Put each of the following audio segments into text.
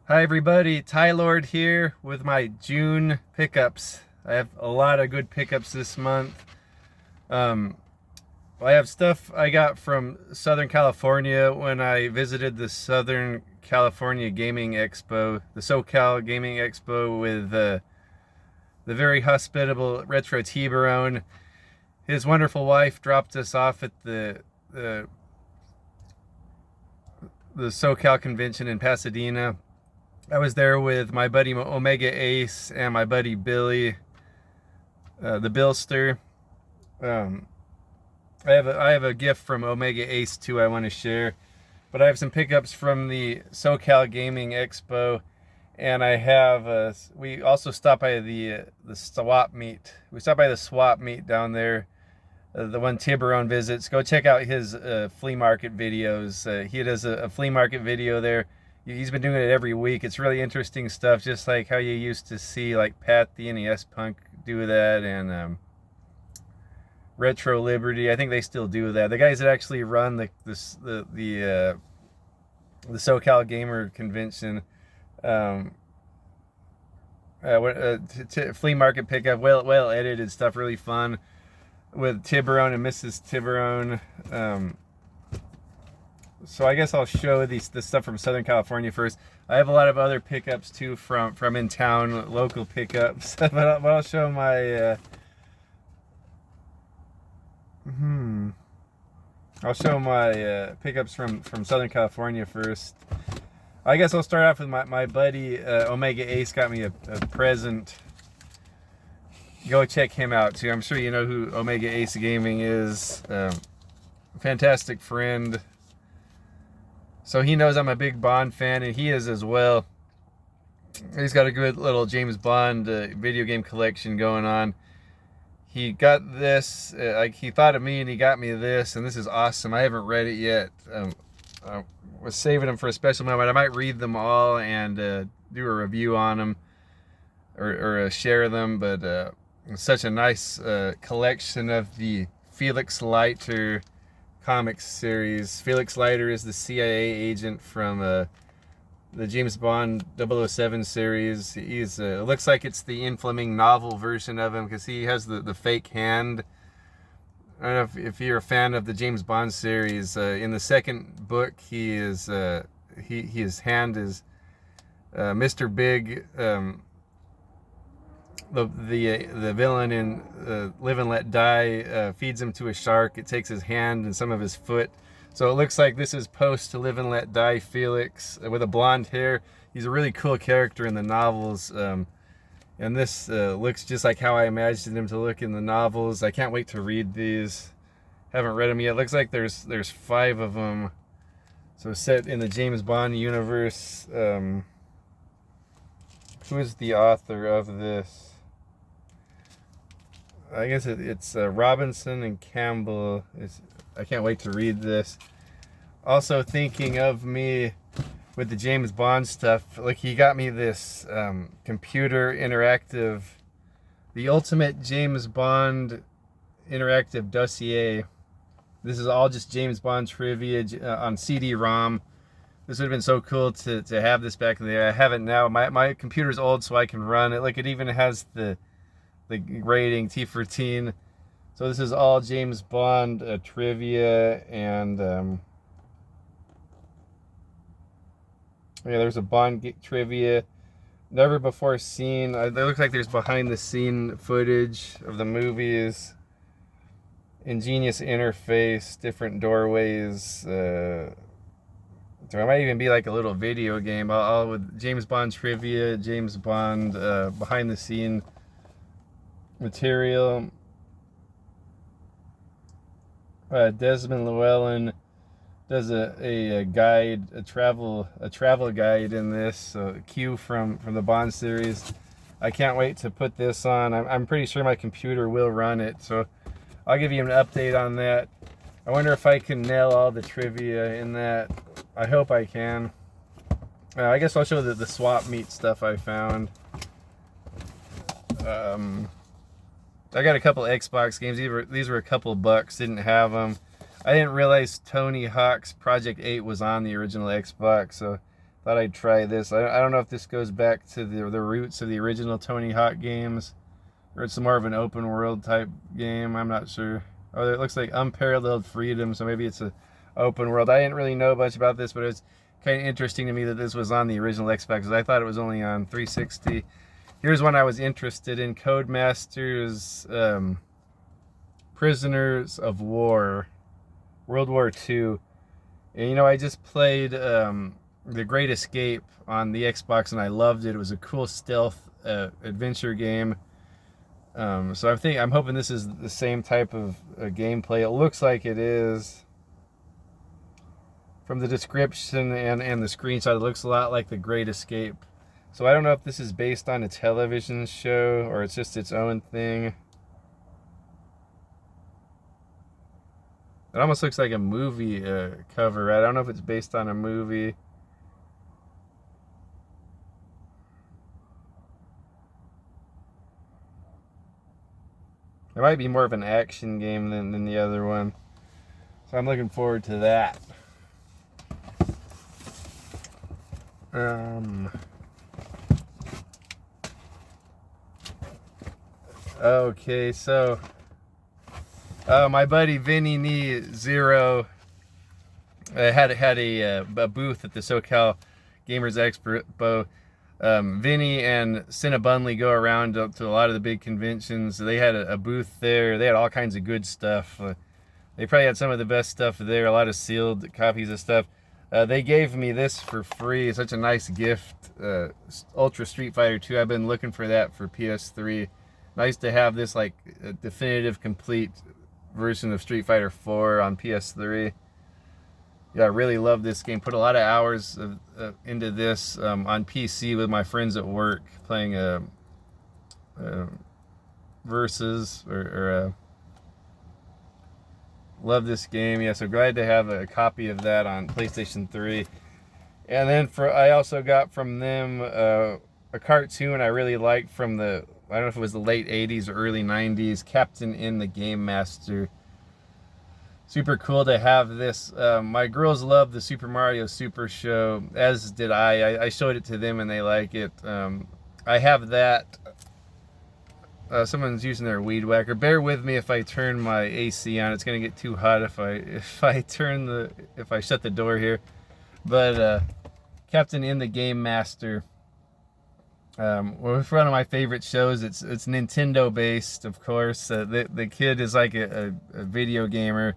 Hi everybody, Ty Lord here with my June pickups. I have a lot of good pickups this month. Um, I have stuff I got from Southern California when I visited the Southern California Gaming Expo, the SoCal Gaming Expo with the very hospitable Retro Tiburon. His wonderful wife dropped us off at the SoCal convention in Pasadena. I was there with my buddy Omega Ace and my buddy Billy, the Billster. Um, I have a gift from Omega Ace too I want to share, but I have some pickups from the SoCal Gaming Expo, and I have we also stopped by the swap meet. We stopped by the swap meet down there, the one Tiburon visits. Go check out his flea market videos. He does a flea market video there. He's been doing it every week. It's really interesting stuff, just like how you used to see like Pat the NES Punk do that, and Retro Liberty. I think they still do that. The guys that actually run the SoCal Gamer Convention, flea market pickup, well edited stuff, really fun with Tiburon and Mrs. Tiburon. So I guess I'll show this stuff from Southern California first. I have a lot of other pickups too from in town, local pickups. but I'll show my pickups from Southern California first. I guess I'll start off with my buddy Omega Ace got me a present. Go check him out too. I'm sure you know who Omega Ace Gaming is. Fantastic friend. So he knows I'm a big Bond fan, and he is as well. He's got a good little James Bond video game collection going on. He got this, like he thought of me, and he got me this, and this is awesome. I haven't read it yet. I was saving them for a special moment. I might read them all and do a review on them or share them, but it's such a nice collection of the Felix Leiter comics series. Felix Leiter is the CIA agent from the James Bond 007 series. He's looks like it's the In Fleming novel version of him, because he has the fake hand. I don't know if you're a fan of the James Bond series. In the second book, his hand is Mr. Big. The villain in Live and Let Die feeds him to a shark. It takes his hand and some of his foot. So it looks like this is post to Live and Let Die Felix with a blonde hair. He's a really cool character in the novels. And this looks just like how I imagined him to look in the novels. I can't wait to read these. Haven't read them yet. Looks like there's 5 of them. So set in the James Bond universe. Who is the author of this? I guess it's Robinson and Campbell. I can't wait to read this. Also thinking of me with the James Bond stuff. Like, he got me this computer interactive, the Ultimate James Bond Interactive Dossier. This is all just James Bond trivia on CD-ROM. This would have been so cool to have this back in the day. I have it now. My computer's old, so I can run it. Like, it even has the rating T14. So this is all James Bond trivia, and yeah, there's a Bond trivia. Never before seen. It looks like there's behind the scene footage of the movies. Ingenious interface, different doorways. There might even be like a little video game. All with James Bond trivia, James Bond behind the scene material. Desmond Llewellyn does a guide, a travel guide in this. So Q from the Bond series. I can't wait to put this on. I'm pretty sure my computer will run it, so I'll give you an update on that. I wonder if I can nail all the trivia in that. I hope I can. I guess I'll show the swap meet stuff I found. I got a couple Xbox games. These were a couple bucks. Didn't have them. I didn't realize Tony Hawk's Project 8 was on the original Xbox, so thought I'd try this. I don't know if this goes back to the roots of the original Tony Hawk games, or it's more of an open world type game. I'm not sure. Oh, it looks like Unparalleled Freedom, so maybe it's a open world. I didn't really know much about this, but it's kind of interesting to me that this was on the original Xbox, because I thought it was only on 360. Here's one I was interested in: Codemasters Prisoners of War, World War II. And you know, I just played The Great Escape on the Xbox, and I loved it. It was a cool stealth adventure game. So I'm hoping this is the same type of gameplay. It looks like it is. From the description and the screenshot, it looks a lot like The Great Escape. So I don't know if this is based on a television show or it's just its own thing. It almost looks like a movie cover. I don't know if it's based on a movie. It might be more of an action game than the other one. So I'm looking forward to that. Okay, so my buddy VinnieNiZero had a booth at the SoCalGamersExpo. Vinny and Cinnabunley go around to a lot of the big conventions. They had a booth there. They had all kinds of good stuff. They probably had some of the best stuff there, a lot of sealed copies of stuff. They gave me this for free. It's such a nice gift. Ultra Street Fighter 2. I've been looking for that for PS3. Nice to have this, like, a definitive, complete version of Street Fighter 4 on PS3. Yeah, I really love this game. Put a lot of hours into this on PC with my friends at work, playing Versus love this game. Yeah, so glad to have a copy of that on PlayStation 3. And then I also got from them a cartoon I really liked from I don't know if it was the late 80s or early 90s, Captain in the Game Master. Super cool to have this. My girls love the Super Mario Super Show, as did I. I showed it to them and they like it. I have that. Someone's using their weed whacker. Bear with me if I turn my AC on. It's gonna get too hot if I shut the door here. But Captain in the Game Master. It's one of my favorite shows. It's Nintendo based, of course. The kid is like a video gamer.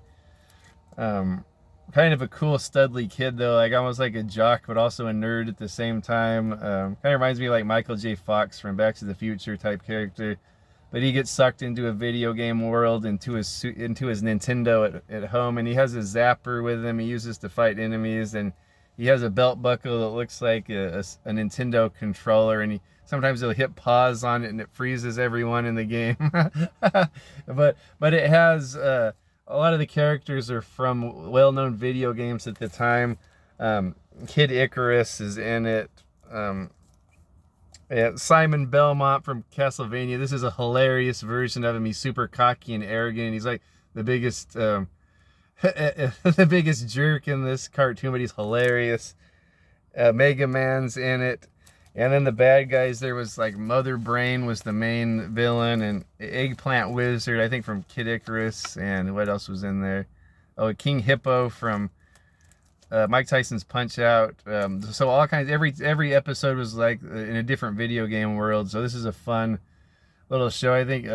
Kind of a cool studly kid though, like almost like a jock but also a nerd at the same time. Kind of reminds me of like Michael J. Fox from Back to the Future type character. But he gets sucked into a video game world, into his Nintendo at home, and he has a zapper with him he uses to fight enemies, and he has a belt buckle that looks like a Nintendo controller, and sometimes he'll hit pause on it and it freezes everyone in the game. but it has a lot of the characters are from well-known video games at the time. Kid Icarus is in it. Simon Belmont from Castlevania. This is a hilarious version of him. He's super cocky and arrogant. He's like the biggest the biggest jerk in this cartoon, but he's hilarious. Mega Man's in it. And then the bad guys, there was like Mother Brain was the main villain, and Eggplant Wizard, I think, from Kid Icarus. And what else was in there? Oh, King Hippo from Mike Tyson's Punch Out. So all kinds. Every episode was like in a different video game world. So this is a fun little show. I think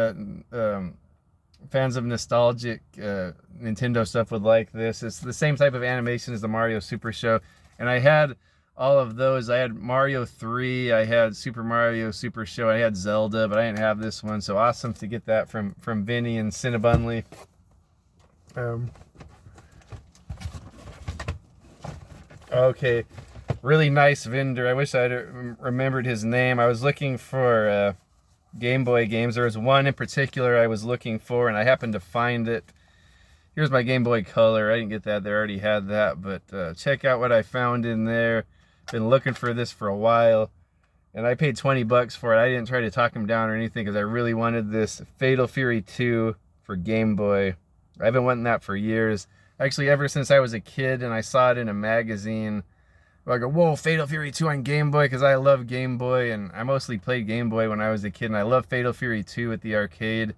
fans of nostalgic Nintendo stuff would like this. It's the same type of animation as the Mario Super Show, and I had all of those. I had Mario 3, I had Super Mario Super Show, I had Zelda, but I didn't have this one. So awesome to get that from Vinny and Cinnabunley. Okay, really nice vendor. I wish I'd remembered his name. I was looking for Game Boy games. There was one in particular I was looking for, and I happened to find it. Here's my Game Boy Color. I didn't get that. They already had that, but check out what I found in there. Been looking for this for a while, and I paid 20 bucks for it. I didn't try to talk him down or anything because I really wanted this Fatal Fury 2 for Game Boy. I've been wanting that for years. Actually, ever since I was a kid and I saw it in a magazine, I go, whoa, Fatal Fury 2 on Game Boy, because I love Game Boy, and I mostly played Game Boy when I was a kid, and I love Fatal Fury 2 at the arcade.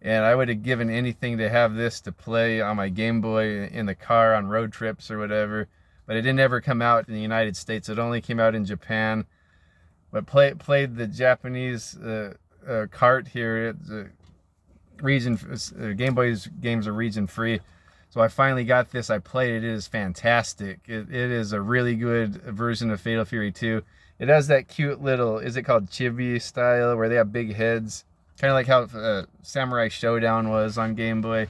And I would have given anything to have this to play on my Game Boy in the car on road trips or whatever. But it didn't ever come out in the United States. It only came out in Japan. But played the Japanese cart here. It's Game Boy's games are region free. So I finally got this. I played it. It is fantastic. It is a really good version of Fatal Fury 2. It has that cute little, is it called chibi style, where they have big heads. Kind of like how Samurai Showdown was on Game Boy.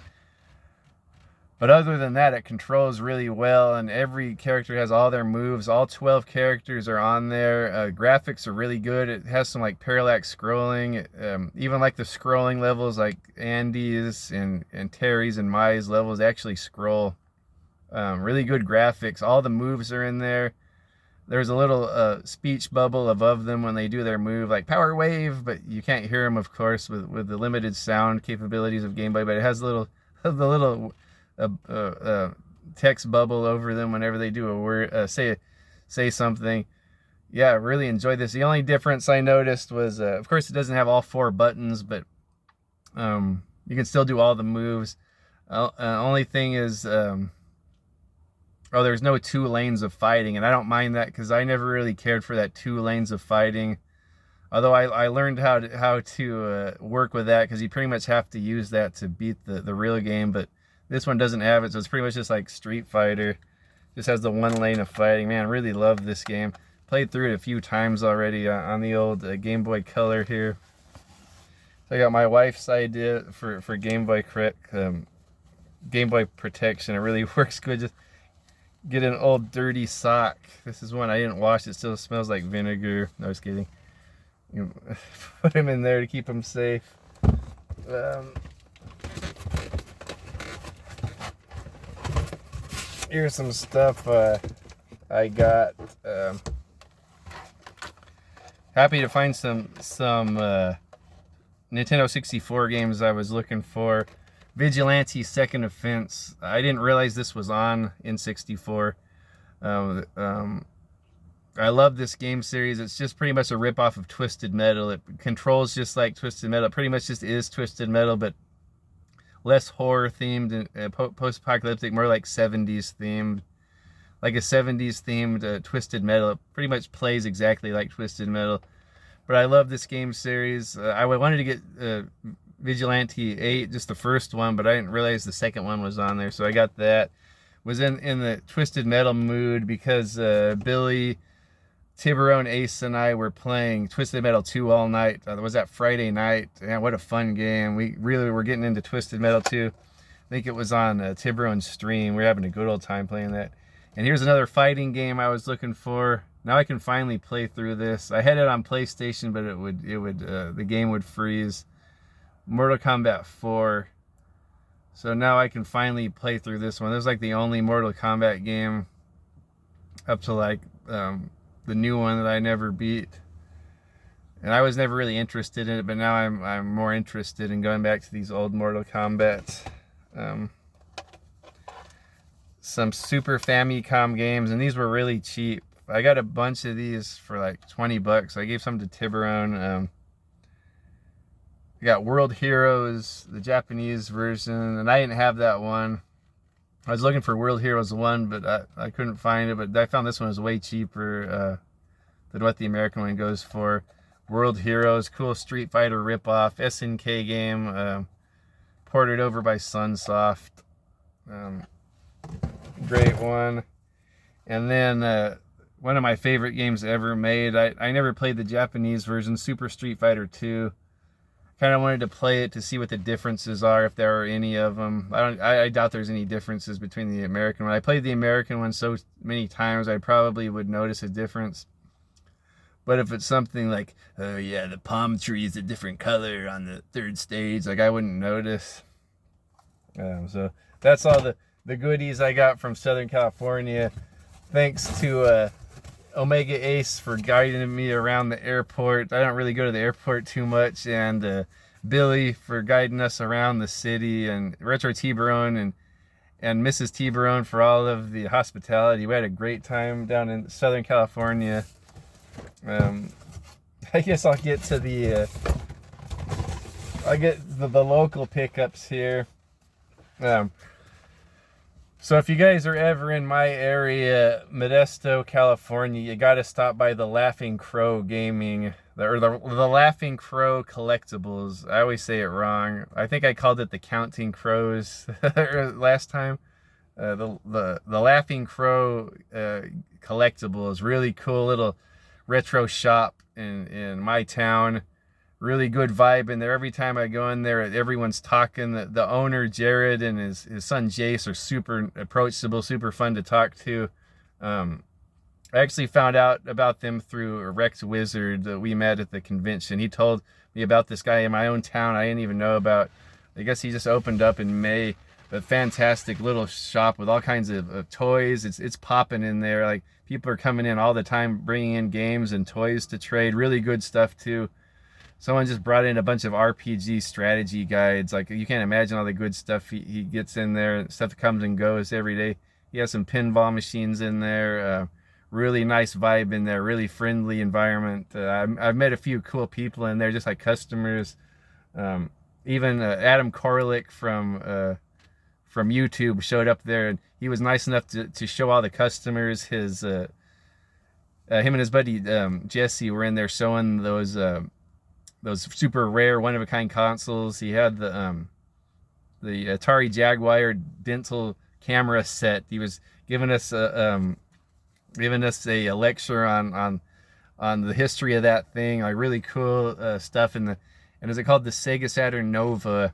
But other than that, it controls really well, and every character has all their moves. All 12 characters are on there. Graphics are really good. It has some like parallax scrolling. Even like the scrolling levels, like Andy's and Terry's and Mai's levels actually scroll. Really good graphics. All the moves are in there. There's a little speech bubble above them when they do their move, like Power Wave, but you can't hear them, of course, with the limited sound capabilities of Game Boy. But it has the little text bubble over them whenever they do a word, say something. Yeah, I really enjoyed this. The only difference I noticed was, of course, it doesn't have all 4 buttons, but you can still do all the moves. Only thing is, there's no 2 lanes of fighting, and I don't mind that because I never really cared for that 2 lanes of fighting. Although I learned how to work with that, because you pretty much have to use that to beat the real game, but this one doesn't have it, so it's pretty much just like Street Fighter. Just has the 1 lane of fighting. Man, really love this game. Played through it a few times already on the old Game Boy Color here. So I got my wife's idea for Game Boy Game Boy protection. It really works good. Just get an old dirty sock. This is one I didn't wash. It still smells like vinegar. No, just kidding. You put him in there to keep him safe. Here's some stuff I got. Happy to find some Nintendo 64 games I was looking for. Vigilante Second Offense. I didn't realize this was on in 64. I love this game series. It's just pretty much a ripoff of Twisted Metal. It controls just like Twisted Metal. It pretty much just is Twisted Metal, but less horror themed and post-apocalyptic, more like 70s themed. Like a 70s themed Twisted Metal. It pretty much plays exactly like Twisted Metal. But I love this game series. I wanted to get Vigilante 8, just the first one, but I didn't realize the second one was on there, so I got that. Was in the Twisted Metal mood because Billy, Tiburon, Ace, and I were playing Twisted Metal 2 all night. It was that Friday night. Man, what a fun game. We really were getting into Twisted Metal 2. I think it was on Tiburon's stream. We were having a good old time playing that. And here's another fighting game I was looking for. Now I can finally play through this. I had it on PlayStation, but the game would freeze. Mortal Kombat 4. So now I can finally play through this one. This is like the only Mortal Kombat game up to like the new one that I never beat. And I was never really interested in it, but now I'm more interested in going back to these old Mortal Kombat. Some Super Famicom games, and these were really cheap. I got a bunch of these for like 20 bucks. I gave some to Tiburon. I got World Heroes, the Japanese version, and I didn't have that one. I was looking for World Heroes 1, but I couldn't find it. But I found this one was way cheaper than what the American one goes for. World Heroes, cool Street Fighter ripoff, SNK game, ported over by Sunsoft. Great one. And then one of my favorite games ever made. I never played the Japanese version, Super Street Fighter 2. Kind of wanted to play it to see what the differences are, if there are any of them. I doubt there's any differences between the American one. I played the American one so many times, I probably would notice a difference. But if it's something like, oh yeah, the palm tree is a different color on the 3rd stage, like I wouldn't notice. So that's all the goodies I got from Southern California. Thanks to Omega Ace for guiding me around the airport. I don't really go to the airport too much, and Billy for guiding us around the city, and Retro Tiburon and Mrs. Tiburon for all of the hospitality. We had a great time down in Southern California. I guess I'll get to the local pickups here. So if you guys are ever in my area, Modesto, California, you got to stop by the Laughing Crow Gaming, or the Laughing Crow Collectibles. I always say it wrong. I think I called it the Counting Crows last time. The Laughing Crow Collectibles, really cool little retro shop in my town. Really good vibe in there. Every time I go in there, everyone's talking. The owner, Jared, and his son, Jace, are super approachable, super fun to talk to. I actually found out about them through Rex Wizard that we met at the convention. He told me about this guy in my own town I didn't even know about. I guess he just opened up in May. A fantastic little shop with all kinds of toys. It's popping in there. Like, people are coming in all the time, bringing in games and toys to trade. Really good stuff, too. Someone just brought in a bunch of RPG strategy guides. Like, you can't imagine all the good stuff he gets in there. Stuff that comes and goes every day. He has some pinball machines in there. Really nice vibe in there. Really friendly environment. I've met a few cool people in there, just like customers. Even Adam Korlick from YouTube showed up there, and he was nice enough to show all the customers his. Him and his buddy Jesse were in there showing those super rare one-of-a-kind consoles. He had the Atari Jaguar dental camera set. He was giving us a lecture on the history of that thing. Like, really cool stuff. And is it called the Sega Saturn Nova?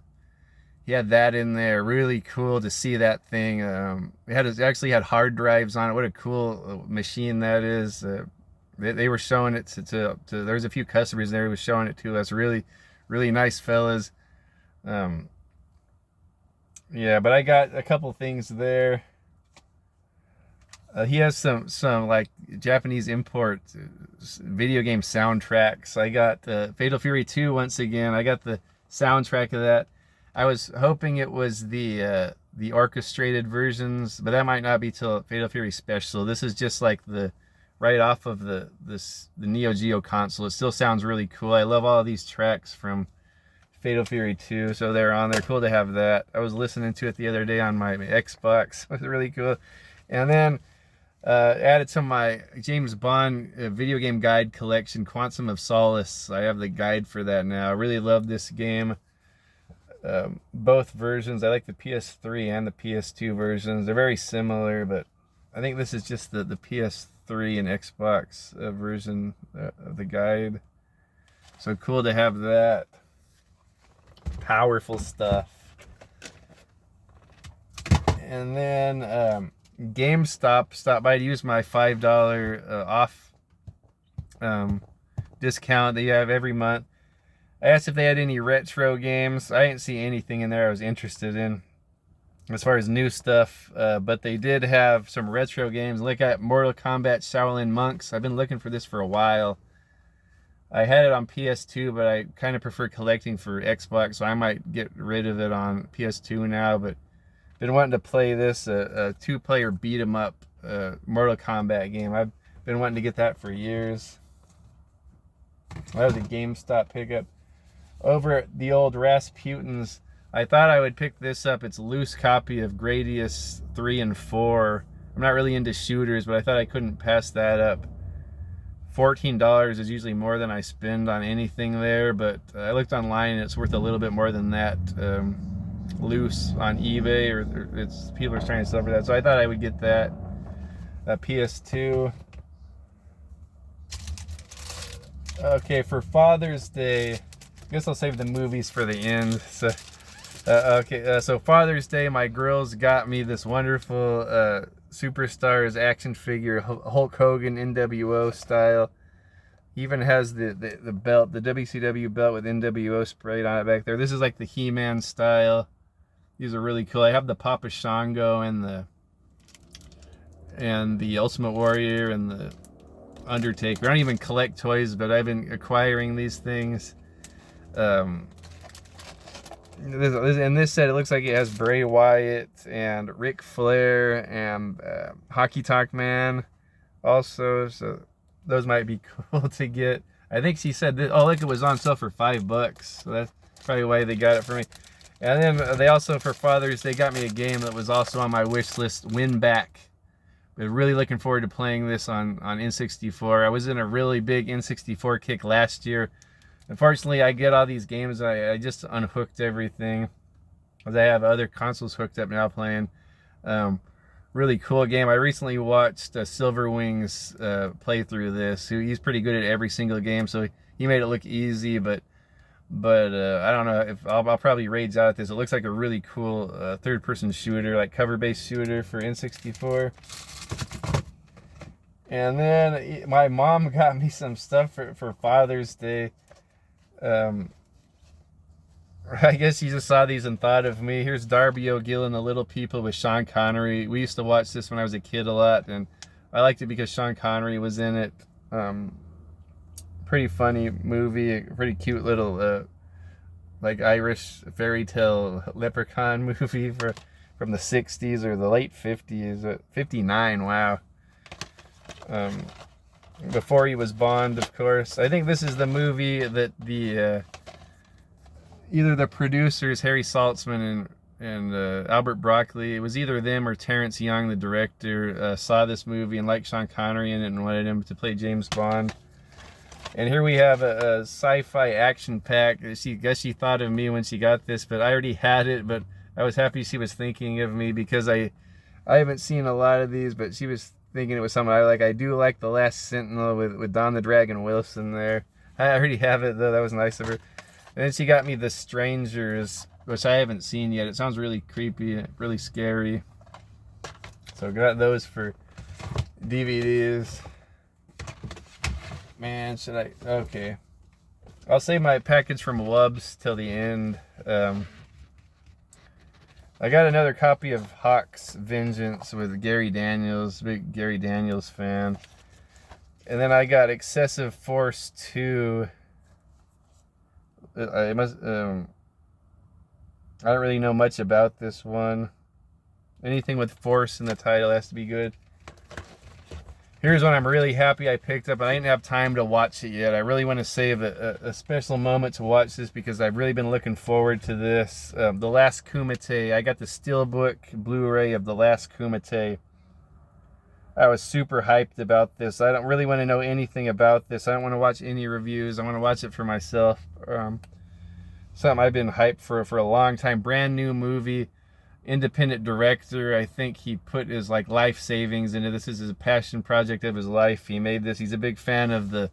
He had that in there. Really cool to see that thing. It actually had hard drives on it. What a cool machine that is. They were showing it to there was a few customers there who was showing it to us. Really nice fellas. Yeah, but I got a couple things there. He has some like Japanese import video game soundtracks. I got Fatal Fury 2 once again. I got the soundtrack of that. I was hoping it was the orchestrated versions, but that might not be till Fatal Fury Special. This is just like the right off of the Neo Geo console. It still sounds really cool. I love all of these tracks from Fatal Fury 2, so they're on there. Cool to have that. I was listening to it the other day on my Xbox. It was really cool. And then added to my James Bond video game guide collection, Quantum of Solace. I have the guide for that now. I really love this game. Both versions. I like the PS3 and the PS2 versions. They're very similar, but I think this is just the PS3 and Xbox version of the guide. So cool to have that. Powerful stuff. And then GameStop stopped by to use my $5 off discount that you have every month. I asked if they had any retro games. I didn't see anything in there I was interested in as far as new stuff, but they did have some retro games. Look at Mortal Kombat Shaolin Monks. I've been looking for this for a while. I had it on PS2, but I kind of prefer collecting for Xbox, so I might get rid of it on PS2 now, but been wanting to play this, a two-player beat-em-up Mortal Kombat game. I've been wanting to get that for years. That was a GameStop pickup. Over at the old Rasputin's, I thought I would pick this up. It's a loose copy of Gradius 3 and 4. I'm not really into shooters, but I thought I couldn't pass that up. $14 is usually more than I spend on anything there, but I looked online and it's worth a little bit more than that loose on eBay, or people are trying to sell for that. So I thought I would get that. PS2. Okay, for Father's Day, I guess I'll save the movies for the end. So, so Father's Day, my girls got me this wonderful Superstars action figure, Hulk Hogan NWO style. Even has the belt, the WCW belt with NWO sprayed on it back there. This is like the He-Man style. These are really cool. I have the Papa Shango and the Ultimate Warrior and the Undertaker. I don't even collect toys, but I've been acquiring these things. in this set, it looks like it has Bray Wyatt and Ric Flair and Hockey Talk Man also. So those might be cool to get. I think she said that, oh, look, it was on sale for $5. So that's probably why they got it for me. And then they also, for Father's Day, got me a game that was also on my wish list, Win Back. But really looking forward to playing this on N64. I was in a really big N64 kick last year. Unfortunately, I get all these games. I just unhooked everything, because I have other consoles hooked up now playing. Really cool game. I recently watched Silverwing's playthrough this. He's pretty good at every single game, so he made it look easy. But I don't know if I'll probably rage out at this. It looks like a really cool third-person shooter, like cover-based shooter for N64. And then my mom got me some stuff for Father's Day. I guess she just saw these and thought of me. Here's Darby O'Gill and the Little People with Sean Connery. We used to watch this when I was a kid a lot, and I liked it because Sean Connery was in it. Pretty funny movie, a pretty cute little like Irish fairy tale leprechaun movie from the 60s or the late 50s. 59, wow. Before he was Bond, of course. I think this is the movie that the either the producers, Harry Saltzman and Albert Broccoli, it was either them or Terrence Young, the director, saw this movie and liked Sean Connery in it and wanted him to play James Bond. And here we have a sci-fi action pack. I guess she thought of me when she got this, but I already had it. But I was happy she was thinking of me, because I haven't seen a lot of these, but she was thinking it was something I like. I do like The Last Sentinel with Don the Dragon Wilson there. I already have it, though. That was nice of her. And then she got me The Strangers, which I haven't seen yet. It sounds really creepy, really scary. So I got those for DVDs. Man, should I? Okay. I'll save my package from Wubs till the end. I got another copy of Hawk's Vengeance with Gary Daniels, big Gary Daniels fan. And then I got Excessive Force 2. I don't really know much about this one. Anything with force in the title has to be good. Here's one I'm really happy I picked up. I didn't have time to watch it yet. I really want to save a special moment to watch this, because I've really been looking forward to this. The Last Kumite. I got the Steelbook Blu-ray of The Last Kumite. I was super hyped about this. I don't really want to know anything about this. I don't want to watch any reviews. I want to watch it for myself. Something I've been hyped for a long time. Brand new movie. Independent director. I think he put his life savings into this. This is a passion project of his life. He made this. He's a big fan of the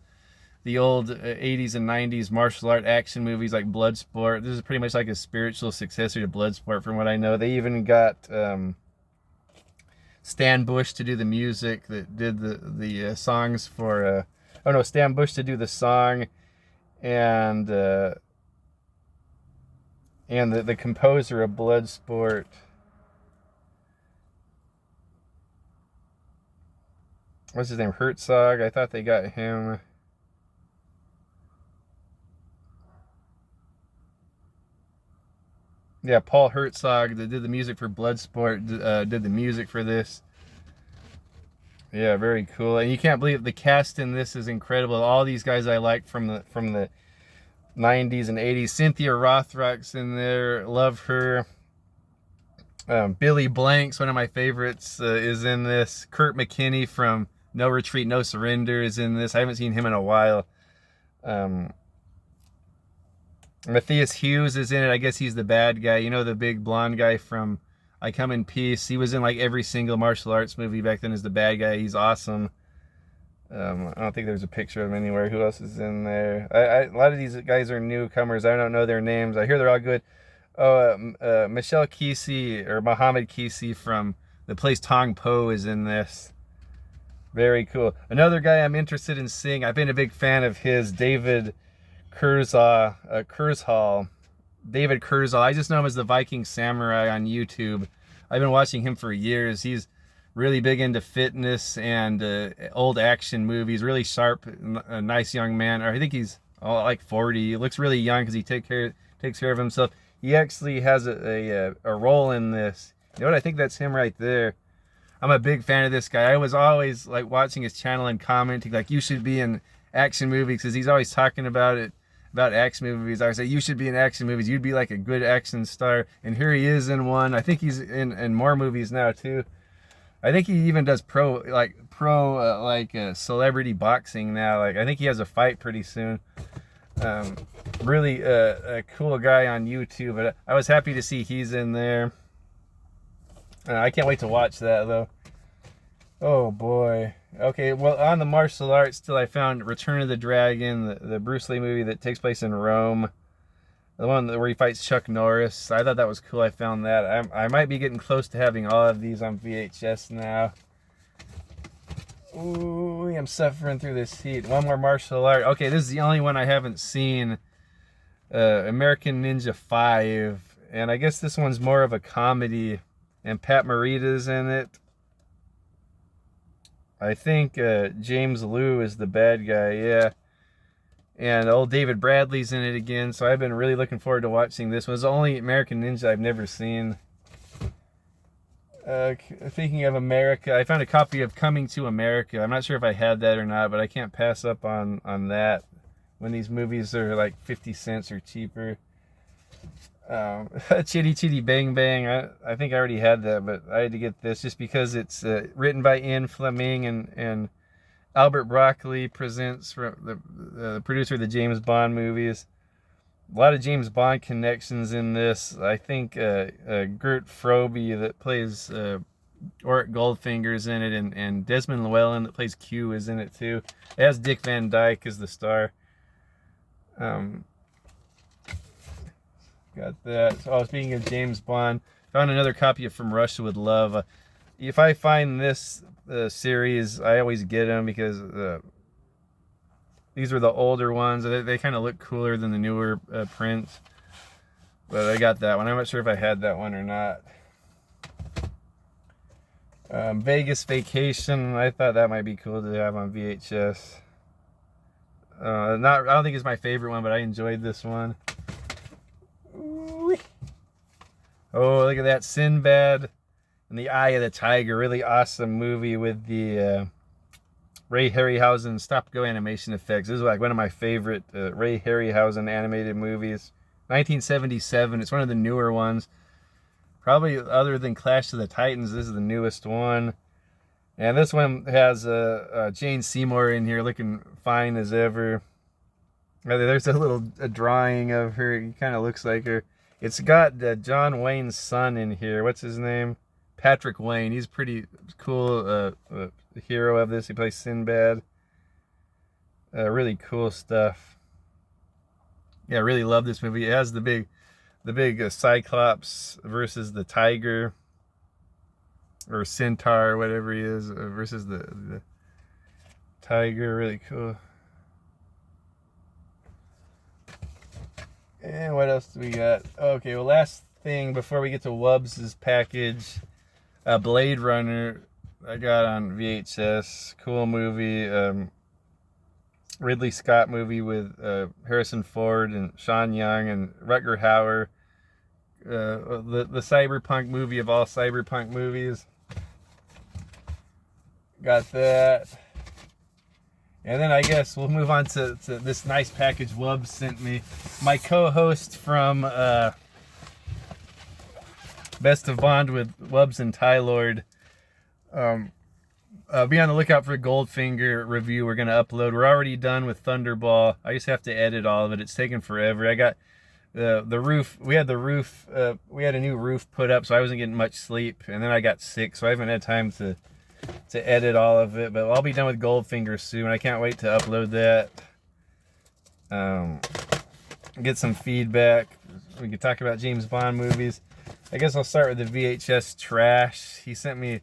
old 80s and 90s martial art action movies like Bloodsport. This is pretty much like a spiritual successor to Bloodsport, from what I know. They even got Stan Bush to do the music, that did the songs for Stan Bush to do the song, and the composer of Bloodsport. What's his name? Herzog. I thought they got him. Yeah, Paul Herzog, that did the music for Bloodsport, did the music for this. Yeah, very cool. And you can't believe the cast in this is incredible. All these guys I like from the 90s and 80s. Cynthia Rothrock's in there. Love her. Billy Blanks, one of my favorites, is in this. Kurt McKinney from No Retreat, No Surrender is in this. I haven't seen him in a while. Matthias Hughes is in it. I guess he's the bad guy. You know, the big blonde guy from I Come in Peace. He was in every single martial arts movie back then as the bad guy. He's awesome. I don't think there's a picture of him anywhere. Who else is in there? A lot of these guys are newcomers. I don't know their names. I hear they're all good. Michelle Kesey, or Mohammed Kesey from the place Tong Po, is in this. Very cool. Another guy I'm interested in seeing. I've been a big fan of his, David Kurzhal. David Kurzhal. I just know him as the Viking Samurai on YouTube. I've been watching him for years. He's really big into fitness and old action movies. Really sharp, a nice young man. I think he's 40. He looks really young because he takes care of himself. He actually has a role in this. You know what? I think that's him right there. I'm a big fan of this guy. I was always like watching his channel and commenting like, you should be in action movies, because he's always talking about it, about action movies. I would say, you should be in action movies. You'd be like a good action star. And here he is in one. I think he's in more movies now too. I think he even does pro celebrity boxing now. Like I think he has a fight pretty soon. Really a cool guy on YouTube. But I was happy to see he's in there. I can't wait to watch that though. Oh boy. Okay, well, on the martial arts still, I found Return of the Dragon, the Bruce Lee movie that takes place in Rome. The one where he fights Chuck Norris. I thought that was cool. I found that. I might be getting close to having all of these on VHS now. Ooh, I'm suffering through this heat. One more martial art. Okay, this is the only one I haven't seen. American Ninja 5. And I guess this one's more of a comedy. And Pat Morita's in it. I think James Liu is the bad guy, yeah. And old David Bradley's in it again, so I've been really looking forward to watching this one. It's the only American Ninja I've never seen. Thinking of America, I found a copy of Coming to America. I'm not sure if I had that or not, but I can't pass up on that when these movies are like 50 cents or cheaper. Chitty Chitty Bang Bang, I think I already had that, but I had to get this just because it's written by Ian Fleming and Albert Broccoli presents, from the producer of the James Bond movies. A lot of James Bond connections in this. I think Gert Frobe that plays Oric Goldfinger's in it, and Desmond Llewellyn that plays Q is in it too. It has Dick Van Dyke as the star. Got that. Oh, speaking of James Bond, found another copy of From Russia with Love. If I find this series, I always get them because these are the older ones. They kind of look cooler than the newer prints. But I got that one. I'm not sure if I had that one or not. Vegas Vacation. I thought that might be cool to have on VHS. I don't think it's my favorite one, but I enjoyed this one. Oh, look at that. Sinbad and the Eye of the Tiger. Really awesome movie with the Ray Harryhausen stop-go animation effects. This is like one of my favorite Ray Harryhausen animated movies. 1977. It's one of the newer ones. Probably other than Clash of the Titans, this is the newest one. And this one has Jane Seymour in here looking fine as ever. There's a little drawing of her. He kind of looks like her. It's got John Wayne's son in here. What's his name? Patrick Wayne. He's pretty cool hero of this. He plays Sinbad. Really cool stuff. Yeah, I really love this movie. It has the big Cyclops versus the tiger, or centaur, whatever he is, versus the tiger. Really cool. And what else do we got? Okay, well, last thing before we get to Wubs' package, Blade Runner. I got on VHS. Cool movie. Ridley Scott movie with Harrison Ford and Sean Young and Rutger Hauer. The cyberpunk movie of all cyberpunk movies. Got that. And then I guess we'll move on to this nice package Wubs sent me. My co-host from Best of Bond with Wubs and Tylord. Be on the lookout for a Goldfinger review we're going to upload. We're already done with Thunderball. I just have to edit all of it. It's taken forever. I got the roof. We had the roof. We had a new roof put up, so I wasn't getting much sleep. And then I got sick, so I haven't had time to edit all of it. But I'll be done with Goldfinger soon. I can't wait to upload that. Get some feedback. We could talk about James Bond movies. I guess I'll start with the VHS trash. He sent me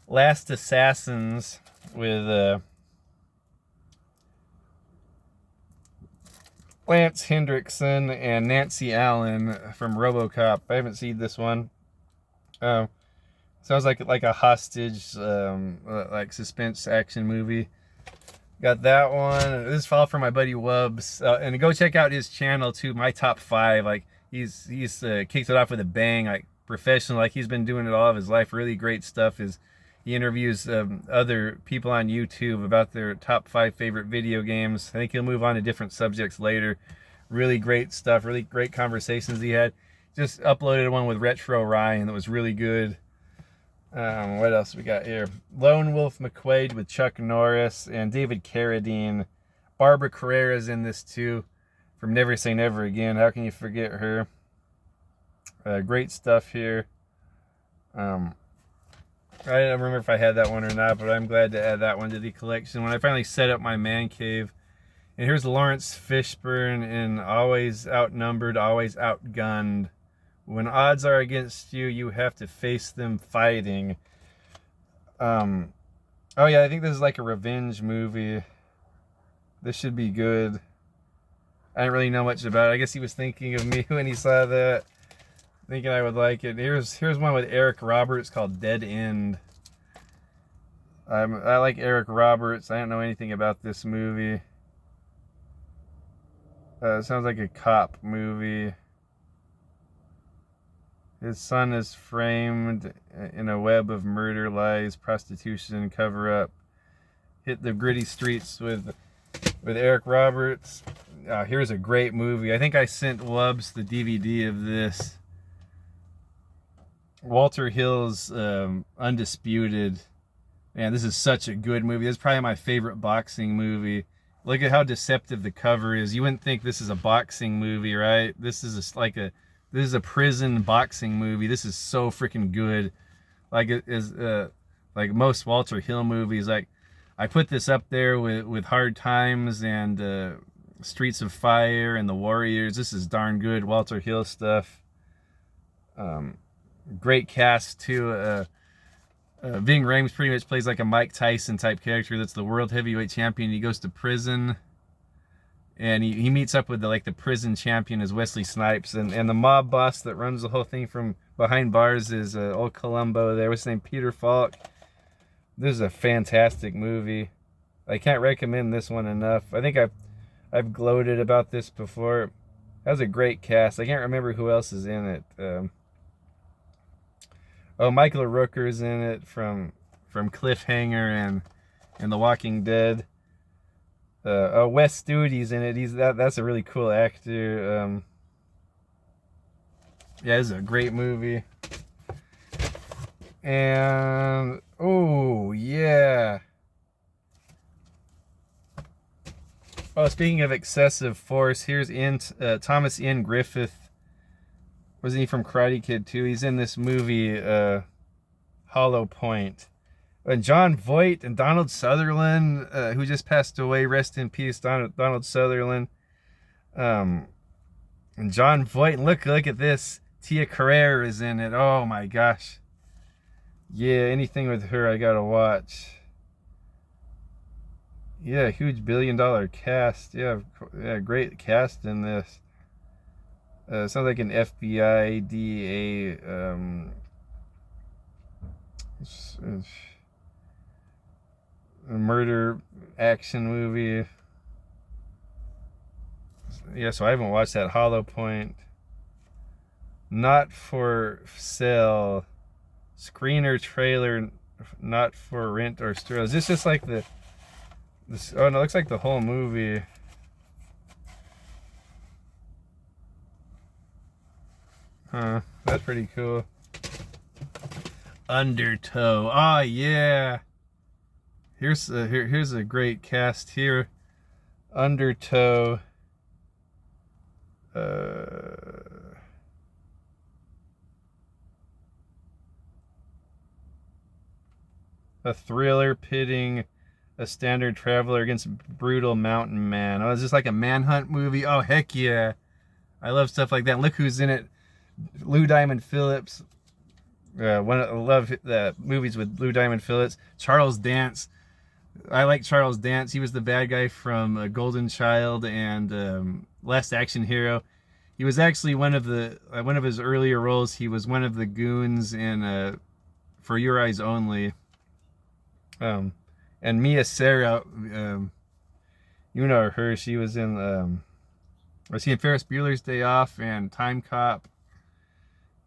Last Assassins with Lance Hendrickson and Nancy Allen from RoboCop. I haven't seen this one. Sounds like a hostage, like suspense action movie. Got that one. This is all from my buddy Wubs, and go check out his channel too. My top 5. Like He's kicked it off with a bang, like professional, like he's been doing it all of his life. Really great stuff. He interviews other people on YouTube about their top 5 favorite video games. I think he'll move on to different subjects later. Really great stuff. Really great conversations he had. Just uploaded one with Retro Ryan that was really good. What else we got here? Lone Wolf McQuaid with Chuck Norris and David Carradine. Barbara Carrera's in this too, from Never Say Never Again. How can you forget her? Great stuff here. I don't remember if I had that one or not, but I'm glad to add that one to the collection when I finally set up my man cave. And here's Lawrence Fishburne in Always Outnumbered, Always Outgunned. When odds are against you, you have to face them fighting. Oh yeah, I think this is like a revenge movie. This should be good. I didn't really know much about it. I guess he was thinking of me when he saw that, thinking I would like it. Here's one with Eric Roberts called Dead End. I like Eric Roberts. I don't know anything about this movie. It sounds like a cop movie. His son is framed in a web of murder, lies, prostitution, cover-up. Hit the gritty streets with Eric Roberts. Here's a great movie. I think I sent Wubs the DVD of this. Walter Hill's Undisputed. Man, this is such a good movie. This is probably my favorite boxing movie. Look at how deceptive the cover is. You wouldn't think this is a boxing movie, right? This is this is a prison boxing movie. This is so freaking good. Like it is like most Walter Hill movies. Like I put this up there with Hard Times and Streets of Fire and The Warriors. This is darn good Walter Hill stuff. Great cast too. Ving Rhames pretty much plays like a Mike Tyson type character that's the world heavyweight champion. He goes to prison and he meets up with the prison champion is Wesley Snipes, and the mob boss that runs the whole thing from behind bars is old Columbo there. What's his name? Peter Falk. This is a fantastic movie. I can't recommend this one enough. I think I've gloated about this before. It has a great cast. I can't remember who else is in it. Michael Rooker's in it from Cliffhanger and The Walking Dead. Wes Studi's in it. That's a really cool actor. Yeah, it's a great movie. And oh yeah. Oh, speaking of excessive force, here's Thomas Ian Griffith. Wasn't he from Karate Kid too? He's in this movie, Hollow Point. And John Voight and Donald Sutherland, who just passed away, rest in peace, Donald Sutherland. And John Voight, and look at this. Tia Carrere is in it. Oh my gosh. Yeah, anything with her I gotta watch. Yeah, huge $1 billion cast. Yeah, great cast in this. Sounds like an FBI, DEA, a murder action movie. Yeah, so I haven't watched that. Hollow Point. Not for sale. Screener trailer, not for rent or store. Is this just like this? Oh no, it looks like the whole movie. Huh, that's pretty cool. Undertow. Oh yeah. Here's a great cast here. Undertow. A thriller pitting a standard traveler against brutal mountain man. Oh, is this like a manhunt movie? Oh heck yeah. I love stuff like that. Look who's in it. Lou Diamond Phillips. I love the movies with Lou Diamond Phillips. Charles Dance. I like Charles Dance. He was the bad guy from Golden Child and Last Action Hero. He was actually one of his earlier roles. He was one of the goons in For Your Eyes Only. And Mia Sara, you know her. She was in I seen Ferris Bueller's Day Off and Time Cop.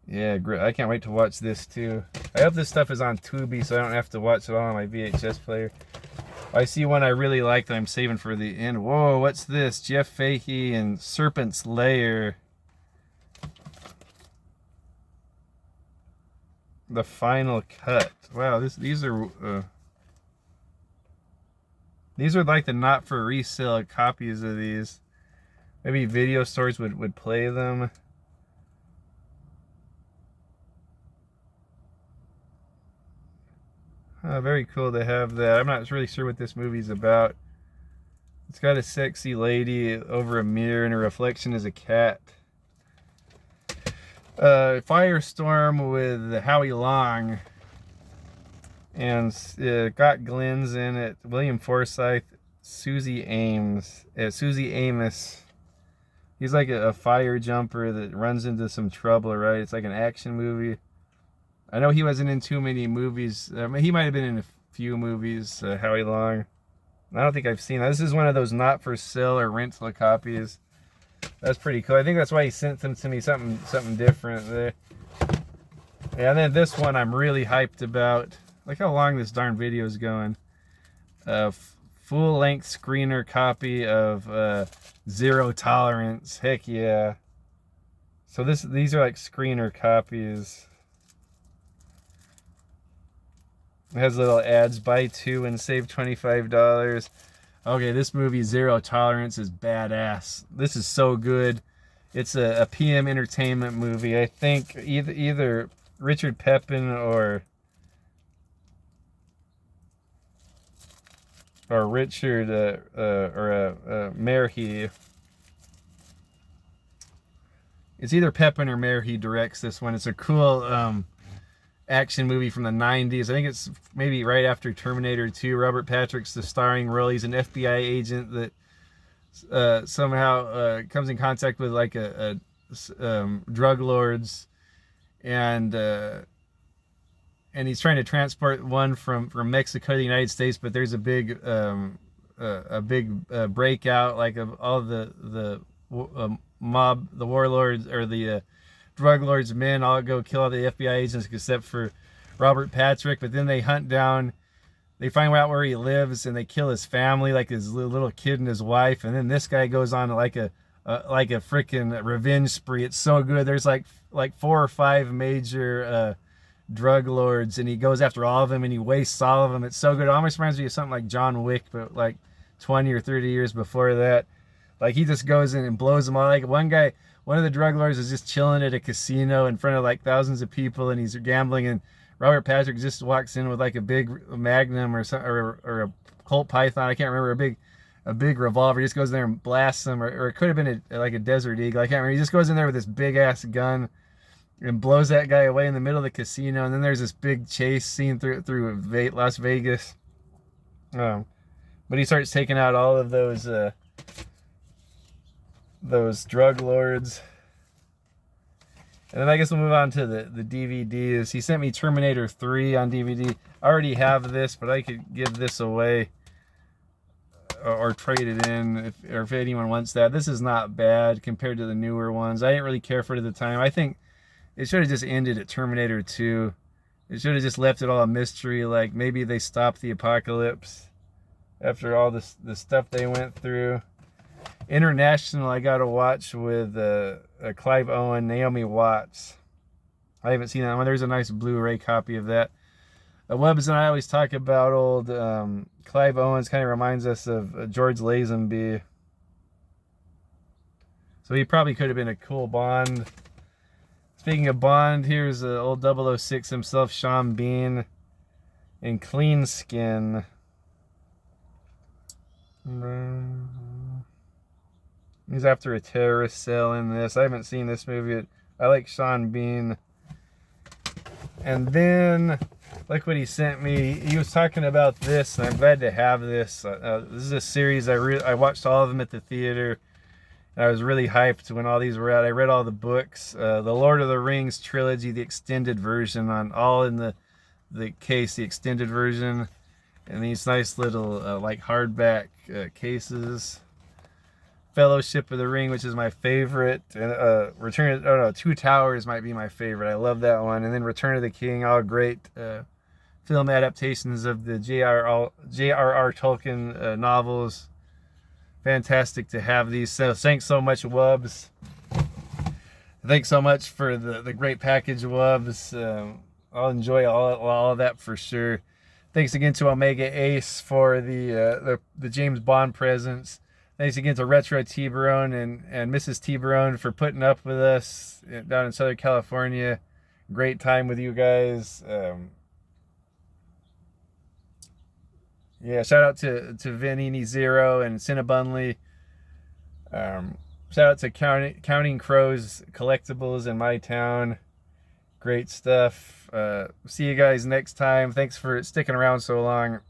Yeah, great. I can't wait to watch this too. I hope this stuff is on Tubi so I don't have to watch it all on my VHS player. I see one I really like that I'm saving for the end. Whoa, what's this? Jeff Fahey and Serpent's Lair. The final cut. Wow, these are like the not for resale copies of these. Maybe video stores would play them. Very cool to have that. I'm not really sure what this movie's about. It's got a sexy lady over a mirror and her reflection is a cat. Firestorm with Howie Long. And got Glenn's in it. William Forsythe, Susie Amos. He's like a fire jumper that runs into some trouble, right? It's like an action movie. I know he wasn't in too many movies. He might have been in a few movies, Howie Long. I don't think I've seen that. This is one of those not for sale or rental copies. That's pretty cool. I think that's why he sent them to me, something different there. Yeah, and then this one I'm really hyped about. Look how long this darn video is going. Full-length screener copy of Zero Tolerance. Heck yeah. So these are like screener copies. It has little ads, buy 2 and save $25. Okay, this movie Zero Tolerance is badass. This is so good. It's a PM Entertainment movie. I think either Richard Pepin or Richard Merhi. It's either Pepin or Merhi directs this one. It's a cool action movie from the 90s. I think it's maybe right after Terminator 2. Robert Patrick's the starring role. He's an FBI agent that somehow comes in contact with like a drug lords, and he's trying to transport one from Mexico to the United States, but there's a big breakout, like of all the mob, the warlords or the drug lords' men all go kill all the FBI agents except for Robert Patrick. But then they hunt down, they find out where he lives, and they kill his family, like his little kid and his wife. And then this guy goes on like a freaking revenge spree. It's so good. There's like 4 or 5 major drug lords, and he goes after all of them, and he wastes all of them. It's so good. It almost reminds me of something like John Wick, but like 20 or 30 years before that. Like he just goes in and blows them all. Like one of the drug lords is just chilling at a casino in front of like thousands of people, and he's gambling, and Robert Patrick just walks in with like a big Magnum or a Colt Python. I can't remember, a big revolver. He just goes in there and blasts them, or it could have been like a Desert Eagle. I can't remember. He just goes in there with this big ass gun and blows that guy away in the middle of the casino. And then there's this big chase scene through Las Vegas. But he starts taking out all of those drug lords. And then I guess we'll move on to the DVDs. He sent me Terminator 3 on DVD. I already have this, but I could give this away or trade it in if anyone wants that. This is not bad compared to the newer ones. I didn't really care for it at the time. I think it should have just ended at Terminator 2. It should have just left it all a mystery, like maybe they stopped the apocalypse after all the stuff they went through. International, I got to watch with Clive Owen, Naomi Watts. I haven't seen that one. There's a nice Blu-ray copy of that. Wubs and I always talk about old Clive Owens. Kind of reminds us of George Lazenby. So he probably could have been a cool Bond. Speaking of Bond, here's old 006 himself, Sean Bean, in Clean Skin. He's after a terrorist cell in this. I haven't seen this movie. I like Sean Bean. And then, like what he sent me, he was talking about this, and I'm glad to have this. This is a series I watched all of them at the theater. I was really hyped when all these were out. I read all the books. The Lord of the Rings trilogy, the extended version, all in the case, the extended version. And these nice little like hardback cases. Fellowship of the Ring, which is my favorite, and Two Towers might be my favorite. I love that one. And then Return of the King, all great film adaptations of the J.R.R. Tolkien novels. Fantastic to have these. So thanks so much, Wubs. Thanks so much for the great package, Wubs. I'll enjoy all of that for sure. Thanks again to Omega Ace for the James Bond presents. Thanks again to Retro Tiburon and Mrs. Tiburon for putting up with us down in Southern California. Great time with you guys. Yeah, shout out to VinnieNiZero and Cinnabunley. Shout out to Counting Crows Collectibles in my town. Great stuff. See you guys next time. Thanks for sticking around so long.